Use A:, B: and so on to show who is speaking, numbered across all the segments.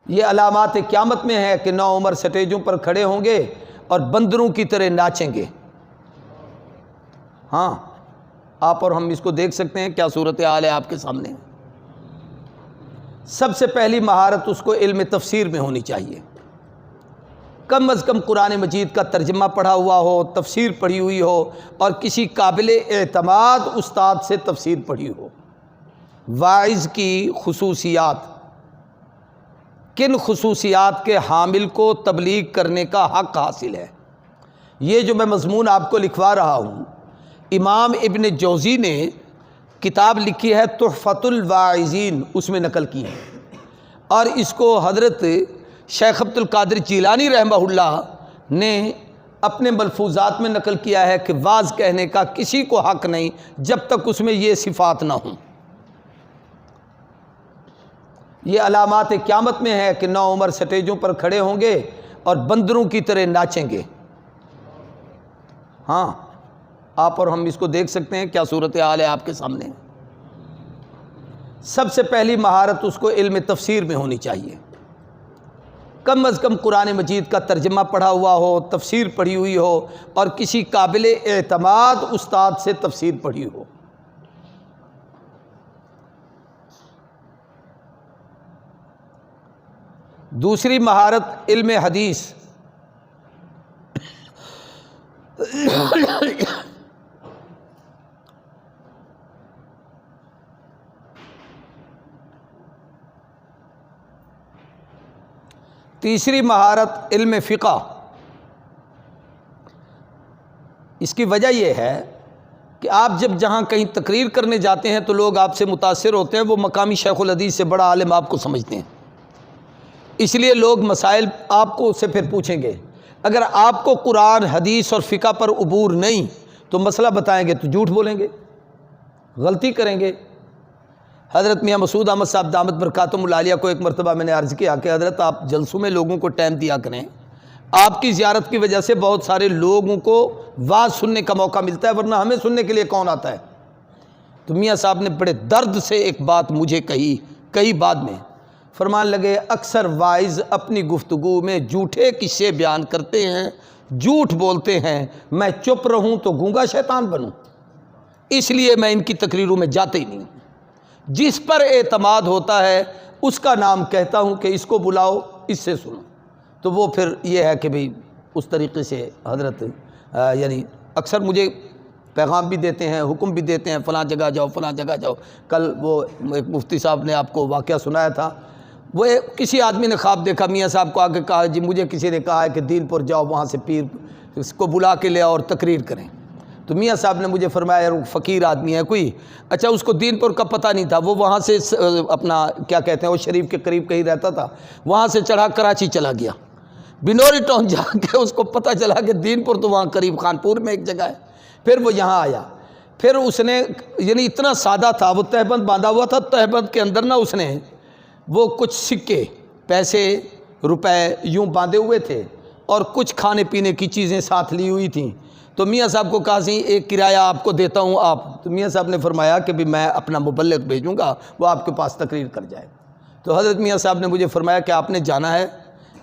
A: یہ علامات قیامت میں ہے کہ نوعمر سٹیجوں پر کھڑے ہوں گے اور بندروں کی طرح ناچیں گے۔ ہاں، آپ اور ہم اس کو دیکھ سکتے ہیں، کیا صورتحال ہے آپ کے سامنے۔ سب سے پہلی مہارت اس کو علم تفسیر میں ہونی چاہیے، کم از کم قرآن مجید کا ترجمہ پڑھا ہوا ہو، تفسیر پڑھی ہوئی ہو، اور کسی قابل اعتماد استاد سے تفسیر پڑھی ہو۔ واعظ کی خصوصیات، کن خصوصیات کے حامل کو تبلیغ کرنے کا حق حاصل ہے، یہ جو میں مضمون آپ کو لکھوا رہا ہوں، امام ابن جوزی نے کتاب لکھی ہے تحفۃ الواعظین، اس میں نقل کی ہے، اور اس کو حضرت شیخ عبد القادر جیلانی رحمہ اللہ نے اپنے ملفوظات میں نقل کیا ہے کہ واعظ کہنے کا کسی کو حق نہیں جب تک اس میں یہ صفات نہ ہوں۔ یہ علامات قیامت میں ہے کہ نوعمر سٹیجوں پر کھڑے ہوں گے اور بندروں کی طرح ناچیں گے۔ ہاں، آپ اور ہم اس کو دیکھ سکتے ہیں، کیا صورتحال ہے آپ کے سامنے۔ سب سے پہلی مہارت اس کو علم تفسیر میں ہونی چاہیے، کم از کم قرآن مجید کا ترجمہ پڑھا ہوا ہو، تفسیر پڑھی ہوئی ہو، اور کسی قابل اعتماد استاد سے تفسیر پڑھی ہو۔ دوسری مہارت علم حدیث، تیسری مہارت علم فقہ۔ اس کی وجہ یہ ہے کہ آپ جب جہاں کہیں تقریر کرنے جاتے ہیں تو لوگ آپ سے متاثر ہوتے ہیں، وہ مقامی شیخ الحدیث سے بڑا عالم آپ کو سمجھتے ہیں، اس لیے لوگ مسائل آپ کو سے پھر پوچھیں گے۔ اگر آپ کو قرآن حدیث اور فقہ پر عبور نہیں تو مسئلہ بتائیں گے تو جھوٹ بولیں گے، غلطی کریں گے۔ حضرت میاں مسعود احمد صاحب دامت برکاتہم العالیہ کو ایک مرتبہ میں نے عرض کیا کہ حضرت آپ جلسوں میں لوگوں کو ٹائم دیا کریں، آپ کی زیارت کی وجہ سے بہت سارے لوگوں کو واعظ سننے کا موقع ملتا ہے، ورنہ ہمیں سننے کے لیے کون آتا ہے۔ تو میاں صاحب نے بڑے درد سے ایک بات مجھے کہی بعد میں، فرمان لگے اکثر واعظ اپنی گفتگو میں جھوٹے قصے بیان کرتے ہیں، جھوٹ بولتے ہیں، میں چپ رہوں تو گونگا شیطان بنوں، اس لیے میں ان کی تقریروں میں جاتے ہی نہیں۔ جس پر اعتماد ہوتا ہے اس کا نام کہتا ہوں کہ اس کو بلاؤ، اس سے سنو، تو وہ پھر یہ ہے کہ بھئی اس طریقے سے حضرت یعنی اکثر مجھے پیغام بھی دیتے ہیں، حکم بھی دیتے ہیں، فلاں جگہ جاؤ، فلاں جگہ جاؤ۔ کل وہ ایک مفتی صاحب نے آپ کو واقعہ سنایا تھا، وہ کسی آدمی نے خواب دیکھا، میاں صاحب کو آ کے کہا جی مجھے کسی نے کہا ہے کہ دین پور جاؤ، وہاں سے پیر اس کو بلا کے لے آؤ اور تقریر کریں۔ تو میاں صاحب نے مجھے فرمایا یار فقیر آدمی ہے کوئی، اچھا اس کو دین پور کا پتہ نہیں تھا، وہ وہاں سے اپنا کیا کہتے ہیں وہ شریف کے قریب کہیں رہتا تھا، وہاں سے چڑھا کراچی چلا گیا، بنوری ٹاؤن جا کے اس کو پتہ چلا کہ دین پور تو وہاں قریب خانپور میں ایک جگہ ہے، پھر وہ یہاں آیا، پھر اس نے یعنی اتنا سادہ تھا، وہ تہبند باندھا ہوا تھا، تہبند کے اندر نہ اس نے وہ کچھ سکے، پیسے، روپے یوں باندھے ہوئے تھے اور کچھ کھانے پینے کی چیزیں ساتھ لی ہوئی تھیں۔ تو میاں صاحب کو کہا سی ایک کرایہ آپ کو دیتا ہوں آپ، تو میاں صاحب نے فرمایا کہ بھی میں اپنا مبلغ بھیجوں گا، وہ آپ کے پاس تقریر کر جائے۔ تو حضرت میاں صاحب نے مجھے فرمایا کہ آپ نے جانا ہے،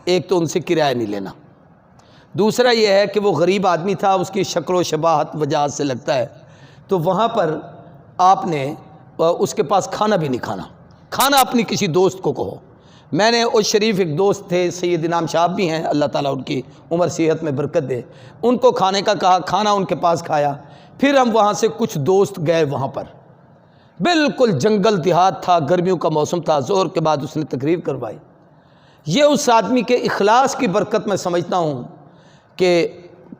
A: ایک تو ان سے کرایہ نہیں لینا، دوسرا یہ ہے کہ وہ غریب آدمی تھا، اس کی شکل و شباہت وجاہت سے لگتا ہے، تو وہاں پر آپ نے اس کے پاس کھانا بھی نہیں کھانا، کھانا اپنی کسی دوست کو کہو۔ میں نے اس شریف ایک دوست تھے سید انعام صاحب بھی ہیں، اللہ تعالیٰ ان کی عمر صحت میں برکت دے، ان کو کھانے کا کہا، کھانا ان کے پاس کھایا، پھر ہم وہاں سے کچھ دوست گئے وہاں پر، بالکل جنگل دیہات تھا، گرمیوں کا موسم تھا، ظہر کے بعد اس نے تقریر کروائی۔ یہ اس آدمی کے اخلاص کی برکت میں سمجھتا ہوں کہ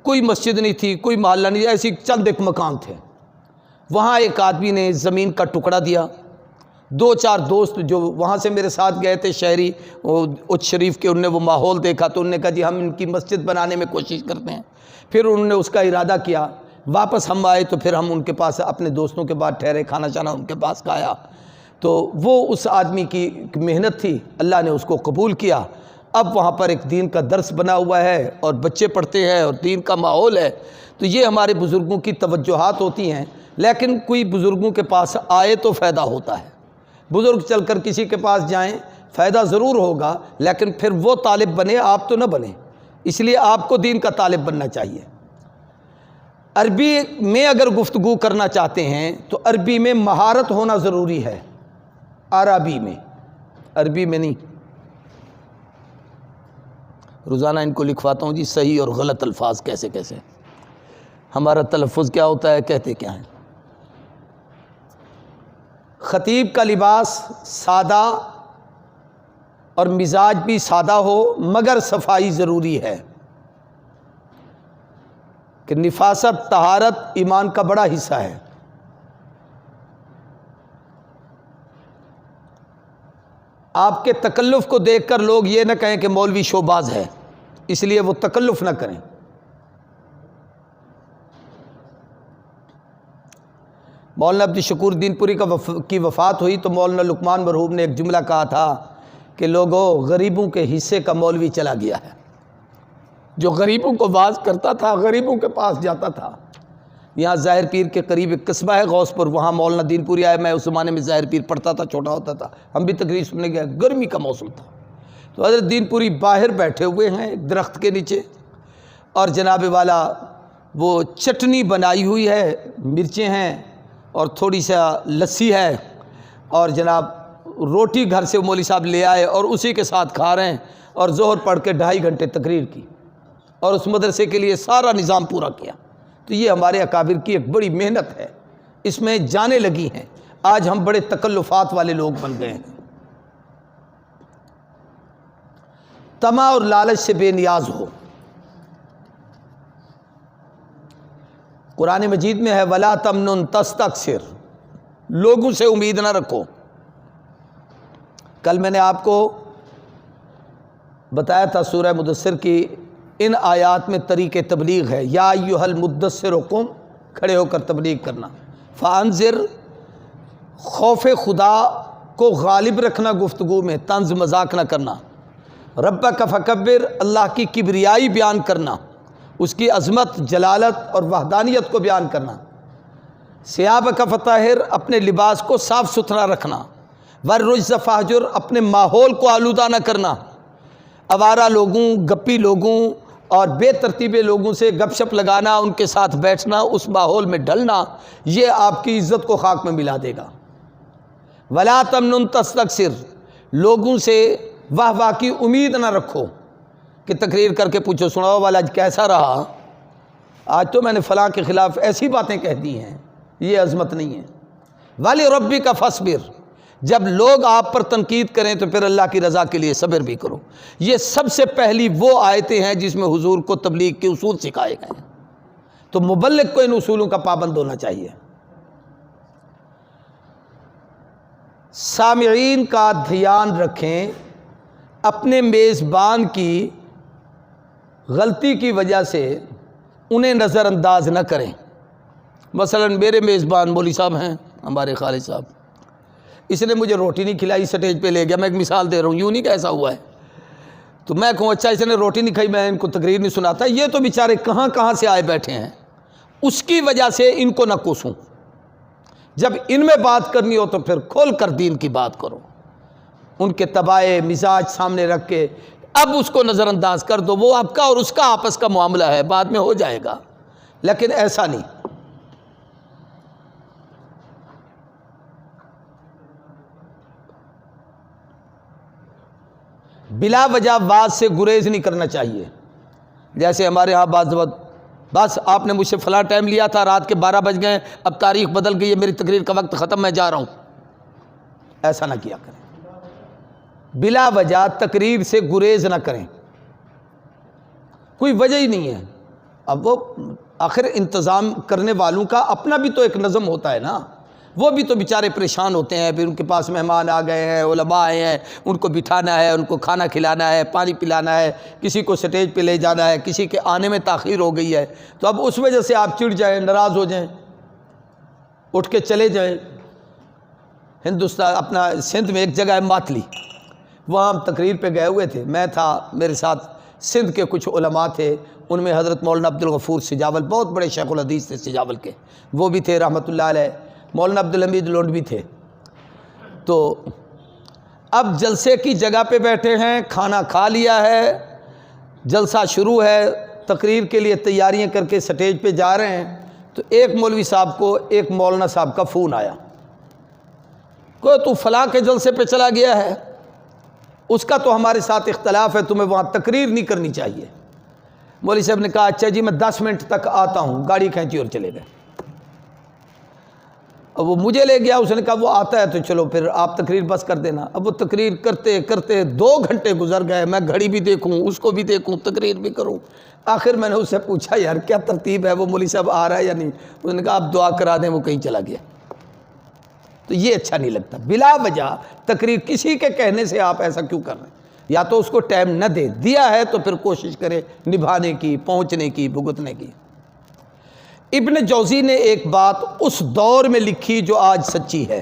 A: کوئی مسجد نہیں تھی، کوئی محلہ نہیں، ایسی چند ایک مکان تھے، وہاں ایک آدمی نے زمین کا ٹکڑا دیا، دو چار دوست جو وہاں سے میرے ساتھ گئے تھے شہری اچ شریف کے، انہوں نے وہ ماحول دیکھا تو انہوں نے کہا جی ہم ان کی مسجد بنانے میں کوشش کرتے ہیں، پھر انہوں نے اس کا ارادہ کیا، واپس ہم آئے تو پھر ہم ان کے پاس اپنے دوستوں کے بعد ٹھہرے، کھانا چانا ان کے پاس کھایا، تو وہ اس آدمی کی محنت تھی، اللہ نے اس کو قبول کیا، اب وہاں پر ایک دین کا درس بنا ہوا ہے اور بچے پڑھتے ہیں اور دین کا ماحول ہے۔ تو یہ ہمارے بزرگوں کی توجہات ہوتی ہیں، لیکن کوئی بزرگوں کے پاس آئے تو فائدہ ہوتا ہے، بزرگ چل کر کسی کے پاس جائیں فائدہ ضرور ہوگا، لیکن پھر وہ طالب بنے، آپ تو نہ بنے۔ اس لیے آپ کو دین کا طالب بننا چاہیے۔ عربی میں اگر گفتگو کرنا چاہتے ہیں تو عربی میں مہارت ہونا ضروری ہے، عربی میں نہیں۔ روزانہ ان کو لکھواتا ہوں جی صحیح اور غلط الفاظ کیسے کیسے، ہمارا تلفظ کیا ہوتا ہے، کہتے کیا ہیں۔ خطیب کا لباس سادہ اور مزاج بھی سادہ ہو، مگر صفائی ضروری ہے کہ نفاست طہارت ایمان کا بڑا حصہ ہے۔ آپ کے تکلف کو دیکھ کر لوگ یہ نہ کہیں کہ مولوی شوباز ہے، اس لیے وہ تکلف نہ کریں۔ مولانا عبدالشکور دین پوری کی وفات ہوئی تو مولانا لقمان مرحوم نے ایک جملہ کہا تھا کہ لوگوں، غریبوں کے حصے کا مولوی چلا گیا ہے، جو غریبوں کو واعظ کرتا تھا، غریبوں کے پاس جاتا تھا۔ یہاں ظاہر پیر کے قریب ایک قصبہ ہے غوث پور، وہاں مولانا دین پوری آئے، میں اس زمانے میں ظاہر پیر پڑھتا تھا، چھوٹا ہوتا تھا، ہم بھی تقریر سننے گئے، گرمی کا موسم تھا، تو حضرت دین پوری باہر بیٹھے ہوئے ہیں ایک درخت کے نیچے، اور جناب والا وہ چٹنی بنائی ہوئی ہے، مرچیں ہیں اور تھوڑی سا لسی ہے، اور جناب روٹی گھر سے مولوی صاحب لے آئے اور اسی کے ساتھ کھا رہے ہیں، اور ظہر پڑھ کے 2.5 گھنٹے تقریر کی اور اس مدرسے کے لیے سارا نظام پورا کیا۔ تو یہ ہمارے اکابر کی ایک بڑی محنت ہے، اس میں جانیں لگی ہیں، آج ہم بڑے تکلفات والے لوگ بن گئے ہیں۔ طمع اور لالچ سے بے نیاز ہو۔ قرآن مجید میں ہے وَلَا تَمْنُن تَسْتَكْثِرْ، لوگوں سے امید نہ رکھو۔ کل میں نے آپ کو بتایا تھا سورہ مدثر کی ان آیات میں طریق تبلیغ ہے، یا ایھا المدثر قم، کھڑے ہو کر تبلیغ کرنا، فانذر، خوف خدا کو غالب رکھنا گفتگو میں، طنز مذاق نہ کرنا، ربک فکبر، اللہ کی کبریائی بیان کرنا، اس کی عظمت، جلالت اور وحدانیت کو بیان کرنا، ثیابک فطہر، اپنے لباس کو صاف ستھرا رکھنا، والرجز فاہجر، اپنے ماحول کو آلودہ نہ کرنا، آوارہ لوگوں، گپی لوگوں اور بے ترتیبے لوگوں سے گپ شپ لگانا، ان کے ساتھ بیٹھنا، اس ماحول میں ڈھلنا، یہ آپ کی عزت کو خاک میں ملا دے گا۔ وَلَا تَمْنُن تَسْتَكْثِرْ، لوگوں سے واہ واہ کی امید نہ رکھو کہ تقریر کر کے پوچھو سناؤ والا آج کیسا رہا، آج تو میں نے فلاں کے خلاف ایسی باتیں کہہ دی ہیں، یہ عظمت نہیں ہے۔ وَلِرَبِّكَ فَاصْبِرْ، جب لوگ آپ پر تنقید کریں تو پھر اللہ کی رضا کے لیے صبر بھی کرو۔ یہ سب سے پہلی وہ آیتیں ہیں جس میں حضور کو تبلیغ کے اصول سکھائے گئے ہیں، تو مبلغ کو ان اصولوں کا پابند ہونا چاہیے۔ سامعین کا دھیان رکھیں، اپنے میزبان کی غلطی کی وجہ سے انہیں نظر انداز نہ کریں۔ مثلا میرے میزبان مولوی صاحب ہیں، ہمارے خالد صاحب، اس نے مجھے روٹی نہیں کھلائی، سٹیج پہ لے گیا، میں ایک مثال دے رہا ہوں، یوں نہیں کہ ایسا ہوا ہے، تو میں کہوں اچھا اس نے روٹی نہیں کھائی، میں ان کو تقریر نہیں سناتا، یہ تو بیچارے کہاں کہاں سے آئے بیٹھے ہیں، اس کی وجہ سے ان کو نہ کوسوں۔ جب ان میں بات کرنی ہو تو پھر کھول کر دین کی بات کرو، ان کے طباع مزاج سامنے رکھ کے اب اس کو نظر انداز کر دو، وہ آپ کا اور اس کا آپس کا معاملہ ہے، بعد میں ہو جائے گا، لیکن ایسا نہیں۔ بلا وجہ واز سے گریز نہیں کرنا چاہیے، جیسے ہمارے ہاں بعض وقت بس آپ نے مجھ سے فلاں ٹائم لیا تھا، رات کے 12 بج گئے، اب تاریخ بدل گئی ہے، میری تقریر کا وقت ختم، میں جا رہا ہوں، ایسا نہ کیا کریں۔ بلا وجہ تقریر سے گریز نہ کریں، کوئی وجہ ہی نہیں ہے۔ اب وہ آخر انتظام کرنے والوں کا اپنا بھی تو ایک نظم ہوتا ہے نا، وہ بھی تو بیچارے پریشان ہوتے ہیں، پھر ان کے پاس مہمان آ گئے ہیں، علماء آئے ہیں، ان کو بٹھانا ہے، ان کو کھانا کھلانا ہے، پانی پلانا ہے، کسی کو سٹیج پہ لے جانا ہے، کسی کے آنے میں تاخیر ہو گئی ہے، تو اب اس وجہ سے آپ چڑ جائیں، ناراض ہو جائیں، اٹھ کے چلے جائیں۔ ہندوستان اپنا سندھ میں ایک جگہ ہے ماتلی، وہاں ہم تقریر پہ گئے ہوئے تھے، میں تھا، میرے ساتھ سندھ کے کچھ علماء تھے، ان میں حضرت مولانا عبدالغفور سجاول، بہت بڑے شیخ الحدیث تھے سجاول کے، وہ بھی تھے رحمۃ اللہ علیہ، مولانا عبدالحمید لونڈ بھی تھے۔ تو اب جلسے کی جگہ پہ بیٹھے ہیں، کھانا کھا لیا ہے، جلسہ شروع ہے، تقریر کے لیے تیاریاں کر کے سٹیج پہ جا رہے ہیں، تو ایک مولوی صاحب کو ایک مولانا صاحب کا فون آیا، کوئی تو فلاں کے جلسے پہ چلا گیا ہے، اس کا تو ہمارے ساتھ اختلاف ہے، تمہیں وہاں تقریر نہیں کرنی چاہیے۔ مولوی صاحب نے کہا اچھا جی میں 10 منٹ تک آتا ہوں، گاڑی کھینچی اور چلے گئے۔ اب وہ مجھے لے گیا، اس نے کہا وہ آتا ہے تو چلو پھر آپ تقریر بس کر دینا۔ اب وہ تقریر کرتے کرتے 2 گھنٹے گزر گئے، میں گھڑی بھی دیکھوں، اس کو بھی دیکھوں، تقریر بھی کروں۔ آخر میں نے اس سے پوچھا یار کیا ترتیب ہے، وہ مولوی صاحب آ رہا ہے یا نہیں؟ اس نے کہا آپ دعا کرا دیں، وہ کہیں چلا گیا۔ تو یہ اچھا نہیں لگتا، بلا وجہ تقریر کسی کے کہنے سے آپ ایسا کیوں کر رہے ہیں؟ یا تو اس کو ٹائم نہ دے، دیا ہے تو پھر کوشش کرے نبھانے کی، پہنچنے کی، بھگتنے کی۔ ابن جوزی نے ایک بات اس دور میں لکھی جو آج سچی ہے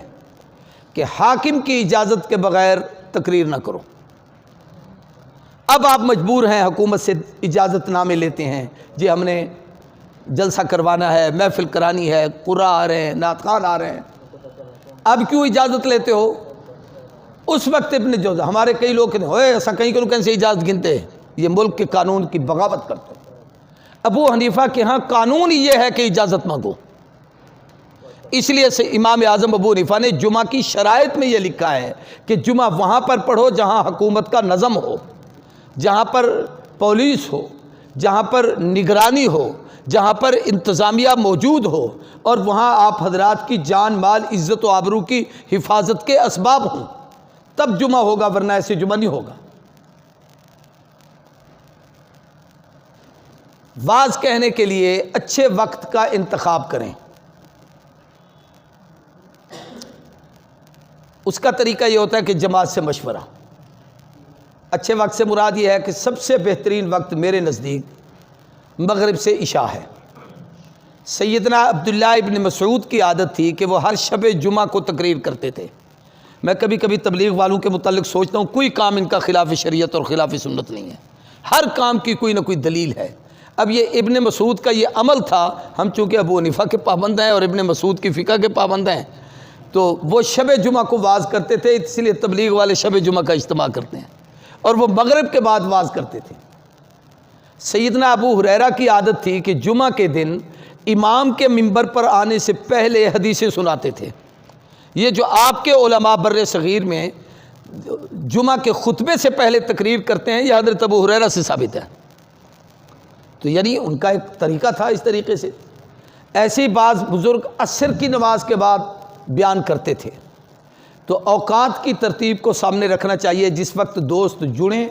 A: کہ حاکم کی اجازت کے بغیر تقریر نہ کرو۔ اب آپ مجبور ہیں، حکومت سے اجازت نامے لیتے ہیں، جی ہم نے جلسہ کروانا ہے، محفل کرانی ہے، قرآن آ رہے ہیں، نعت خوان آ رہے ہیں، اب کیوں اجازت لیتے ہو؟ اس وقت ابن جوزی، ہمارے کئی لوگ کہتے ہیں ہوئے ایسا کہیں کہ کہیں سے اجازت گنتے ہیں، یہ ملک کے قانون کی بغاوت کرتے ہیں۔ ابو حنیفہ کے ہاں قانون یہ ہے کہ اجازت مانگو، اس لیے سے امام اعظم ابو حنیفہ نے جمعہ کی شرائط میں یہ لکھا ہے کہ جمعہ وہاں پر پڑھو جہاں حکومت کا نظم ہو، جہاں پر پولیس ہو، جہاں پر نگرانی ہو، جہاں پر انتظامیہ موجود ہو، اور وہاں آپ حضرات کی جان مال عزت و آبرو کی حفاظت کے اسباب ہوں، تب جمعہ ہوگا، ورنہ ایسے جمعہ نہیں ہوگا۔ واز کہنے کے لیے اچھے وقت کا انتخاب کریں۔ اس کا طریقہ یہ ہوتا ہے کہ جماعت سے مشورہ۔ اچھے وقت سے مراد یہ ہے کہ سب سے بہترین وقت میرے نزدیک مغرب سے عشاء ہے۔ سیدنا عبداللہ ابن مسعود کی عادت تھی کہ وہ ہر شب جمعہ کو تقریر کرتے تھے۔ میں کبھی کبھی تبلیغ والوں کے متعلق سوچتا ہوں کوئی کام ان کا خلاف شریعت اور خلاف سنت نہیں ہے، ہر کام کی کوئی نہ کوئی دلیل ہے۔ اب یہ ابن مسعود کا یہ عمل تھا، ہم چونکہ ابو حنیفہ کے پابند ہیں اور ابن مسعود کی فقہ کے پابند ہیں، تو وہ شب جمعہ کو واز کرتے تھے، اس لیے تبلیغ والے شب جمعہ کا اجتماع کرتے ہیں، اور وہ مغرب کے بعد واز کرتے تھے۔ سیدنا ابو ہریرہ کی عادت تھی کہ جمعہ کے دن امام کے منبر پر آنے سے پہلے حدیثیں سناتے تھے۔ یہ جو آپ کے علماء بر صغیر میں جمعہ کے خطبے سے پہلے تقریر کرتے ہیں، یہ حضرت ابو ہریرہ سے ثابت ہے۔ تو یعنی ان کا ایک طریقہ تھا اس طریقے سے۔ ایسے ہی بعض بزرگ عصر کی نماز کے بعد بیان کرتے تھے۔ تو اوقات کی ترتیب کو سامنے رکھنا چاہیے، جس وقت دوست جڑیں۔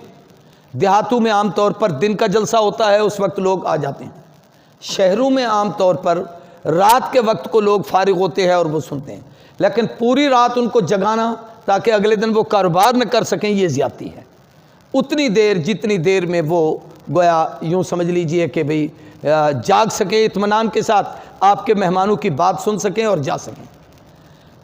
A: دیہاتوں میں عام طور پر دن کا جلسہ ہوتا ہے، اس وقت لوگ آ جاتے ہیں۔ شہروں میں عام طور پر رات کے وقت کو لوگ فارغ ہوتے ہیں اور وہ سنتے ہیں، لیکن پوری رات ان کو جگانا تاکہ اگلے دن وہ کاروبار نہ کر سکیں، یہ زیادتی ہے۔ اتنی دیر جتنی دیر میں وہ گویا یوں سمجھ لیجئے کہ بھئی جاگ سکیں، اطمینان کے ساتھ آپ کے مہمانوں کی بات سن سکیں اور جا سکیں۔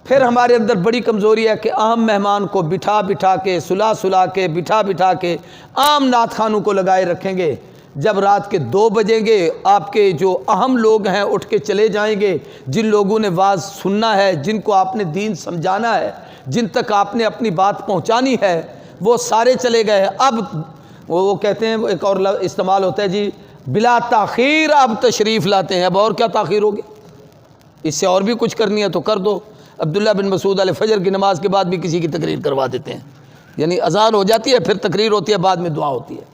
A: پھر ہمارے اندر بڑی کمزوری ہے کہ عام مہمان کو بٹھا کے سلا کے بٹھا کے عام نعت خوانوں کو لگائے رکھیں گے۔ جب رات کے 2 بجیں گے، آپ کے جو اہم لوگ ہیں اٹھ کے چلے جائیں گے، جن لوگوں نے واز سننا ہے، جن کو آپ نے دین سمجھانا ہے، جن تک آپ نے اپنی بات پہنچانی ہے، وہ سارے چلے گئے۔ اب وہ کہتے ہیں، ایک اور استعمال ہوتا ہے جی بلا تاخیر اب تشریف لاتے ہیں۔ اب اور کیا تاخیر ہوگی؟ اس سے اور بھی کچھ کرنی ہے تو کر دو۔ عبداللہ بن مسعود علیہ فجر کی نماز کے بعد بھی کسی کی تقریر کروا دیتے ہیں، یعنی اذان ہو جاتی ہے، پھر تقریر ہوتی ہے، بعد میں دعا ہوتی ہے۔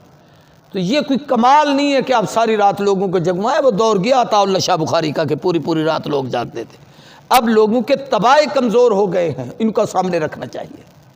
A: تو یہ کوئی کمال نہیں ہے کہ آپ ساری رات لوگوں کو جگوائیں۔ وہ دور گیا عطا اللہ شاہ بخاری کا کہ پوری رات لوگ جاگتے تھے۔ اب لوگوں کے طبائع کمزور ہو گئے ہیں، ان کو سامنے رکھنا چاہیے۔